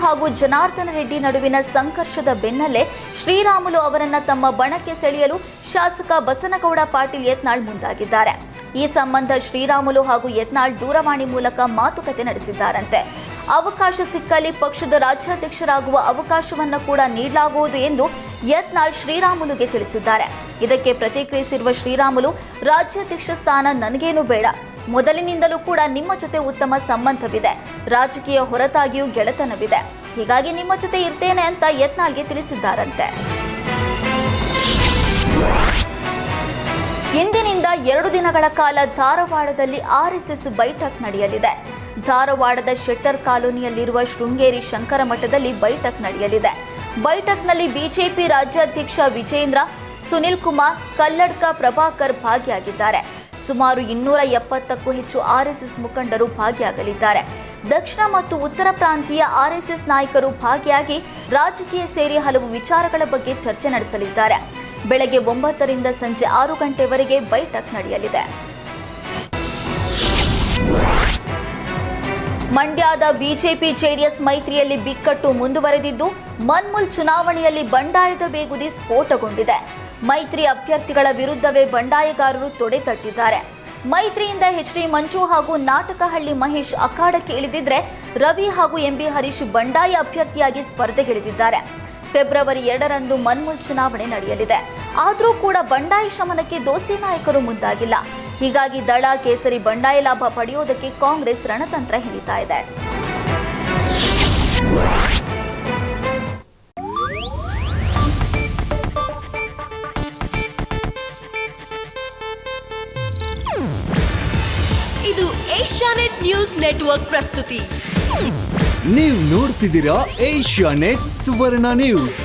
ಹಾಗೂ ಜನಾರ್ದನ ರೆಡ್ಡಿ ನಡುವಿನ ಸಂಘರ್ಷದ ಬೆನ್ನಲ್ಲೇ ಶ್ರೀರಾಮುಲು ಅವರನ್ನ ತಮ್ಮ ಬಣಕ್ಕೆ ಸೆಳೆಯಲು ಶಾಸಕ ಬಸನಗೌಡ ಪಾಟೀಲ್ ಯತ್ನಾಳ್ ಮುಂದಾಗಿದ್ದಾರೆ. ಈ ಸಂಬಂಧ ಶ್ರೀರಾಮುಲು ಹಾಗೂ ಯತ್ನಾಳ್ ದೂರವಾಣಿ ಮೂಲಕ ಮಾತುಕತೆ ನಡೆಸಿದ್ದಾರಂತೆ. ಅವಕಾಶ ಸಿಕ್ಕಲ್ಲಿ ಪಕ್ಷದ ರಾಜ್ಯಾಧ್ಯಕ್ಷರಾಗುವ ಅವಕಾಶವನ್ನು ಕೂಡ ನೀಡಲಾಗುವುದು ಎಂದು ಯತ್ನಾಳ್ ಶ್ರೀರಾಮುಲುಗೆ ತಿಳಿಸಿದ್ದಾರೆ. ಇದಕ್ಕೆ ಪ್ರತಿಕ್ರಿಯಿಸಿರುವ ಶ್ರೀರಾಮುಲು, ರಾಜ್ಯಾಧ್ಯಕ್ಷ ಸ್ಥಾನ ನನಗೇನು ಬೇಡ, ಮೊದಲಿನಿಂದಲೂ ಕೂಡ ನಿಮ್ಮ ಜೊತೆ ಉತ್ತಮ ಸಂಬಂಧವಿದೆ, ರಾಜಕೀಯ ಹೊರತಾಗಿಯೂ ಗೆಳೆತನವಿದೆ, ಹೀಗಾಗಿ ನಿಮ್ಮ ಜೊತೆ ಇರ್ತೇನೆ ಅಂತ ಯತ್ನಾಳ್ಗೆ ತಿಳಿಸಿದ್ದಾರಂತೆ. ಇಂದಿನಿಂದ 2 ದಿನಗಳ ಕಾಲ ಧಾರವಾಡದಲ್ಲಿ ಆರ್ಎಸ್ಎಸ್ ಬೈಠಕ್ ನಡೆಯಲಿದೆ. ಧಾರವಾಡದ ಶೆಟ್ಟರ್ ಕಾಲೋನಿಯಲ್ಲಿರುವ ಶೃಂಗೇರಿ ಶಂಕರ ಮಠದಲ್ಲಿ ಬೈಠಕ್ ನಡೆಯಲಿದೆ. ಬೈಠಕ್ನಲ್ಲಿ ಬಿಜೆಪಿ ರಾಜ್ಯಾಧ್ಯಕ್ಷ ವಿಜೇಂದ್ರ, ಸುನಿಲ್ ಕುಮಾರ್, ಕಲ್ಲಡ್ಕ ಪ್ರಭಾಕರ್ ಭಾಗಿಯಾಗಿದ್ದಾರೆ. ಸುಮಾರು 270ಕ್ಕೂ ಹೆಚ್ಚು ಆರ್ಎಸ್ಎಸ್ ಮುಖಂಡರು ಭಾಗಿಯಾಗಲಿದ್ದಾರೆ. ದಕ್ಷಿಣ ಮತ್ತು ಉತ್ತರ ಪ್ರಾಂತೀಯ ಆರ್ಎಸ್ಎಸ್ ನಾಯಕರು ಭಾಗಿಯಾಗಿ ರಾಜಕೀಯ ಸೇರಿ ಹಲವು ವಿಚಾರಗಳ ಬಗ್ಗೆ ಚರ್ಚೆ ನಡೆಸಲಿದ್ದಾರೆ. ಬೆಳಗ್ಗೆ 9 ರಿಂದ ಸಂಜೆ 6 ಗಂಟೆವರೆಗೆ ಬೈಠಕ್ ನಡೆಯಲಿದೆ. ಮಂಡ್ಯದ ಬಿಜೆಪಿ ಜೆಡಿಎಸ್ ಮೈತ್ರಿಯಲ್ಲಿ ಬಿಕ್ಕಟ್ಟು ಮುಂದುವರೆದಿದ್ದು, ಮನ್ಮೂಲ್ ಚುನಾವಣೆಯಲ್ಲಿ ಬಂಡಾಯದ ಬೇಗುದಿ ಸ್ಫೋಟಗೊಂಡಿದೆ. ಮೈತ್ರಿ ಅಭ್ಯರ್ಥಿಗಳ ವಿರುದ್ಧವೇ ಬಂಡಾಯಗಾರರು ತೊಡೆ ತಟ್ಟಿದ್ದಾರೆ. ಮೈತ್ರಿಯಿಂದ ಎಚ್.ಡಿ. ಮಂಜು ಹಾಗೂ ನಾಟಕಹಳ್ಳಿ ಮಹೇಶ್ ಅಖಾಡಕ್ಕೆ ಇಳಿದಿದ್ರೆ, ರವಿ ಹಾಗೂ ಎಂಬಿ ಹರೀಶ್ ಬಂಡಾಯ ಅಭ್ಯರ್ಥಿಯಾಗಿ ಸ್ಪರ್ಧೆಗಿಳಿದಿದ್ದಾರೆ. ಫೆಬ್ರವರಿ 2ರಂದು ಮನ್ಮೂಲ್ ಚುನಾವಣೆ ನಡೆಯಲಿದೆ. ಆದರೂ ಕೂಡ ಬಂಡಾಯ ಶಮನಕ್ಕೆ ದೋಸ್ತಿ ನಾಯಕರು ಮುಂದಾಗಿಲ್ಲ. ಹೀಗಾಗಿ ದಳ ಕೇಸರಿ ಬಂಡಾಯ ಲಾಭ ಪಡೆಯುವುದಕ್ಕೆ ಕಾಂಗ್ರೆಸ್ ರಣತಂತ್ರ ಹಿಡಿತಾ ಇದೆ. ಇದು ಏಷ್ಯಾನೆಟ್ ನ್ಯೂಸ್ ನೆಟ್ವರ್ಕ್ ಪ್ರಸ್ತುತಿ. ನೀವು ನೋಡ್ತಿದ್ದೀರಾ ಏಷ್ಯಾನೆಟ್ ಸುವರ್ಣ ನ್ಯೂಸ್.